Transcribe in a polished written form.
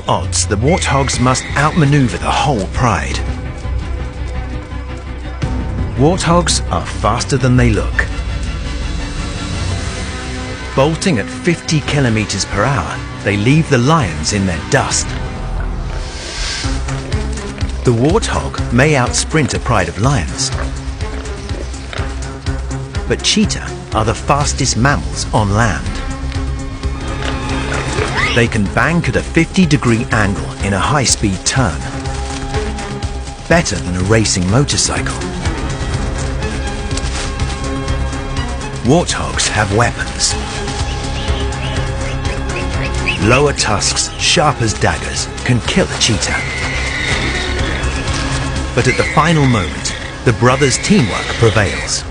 Odds, the warthogs must outmaneuver the whole pride. Warthogs are faster than they look. Bolting at 50 kilometers per hour, they leave the lions in their dust. The warthog may outsprint a pride of lions, but cheetah are the fastest mammals on land. They can bank at a 50-degree angle in a high-speed turn, better than a racing motorcycle. Warthogs have weapons. Lower tusks, sharp as daggers, can kill a cheetah. But at the final moment, the brothers' teamwork prevails.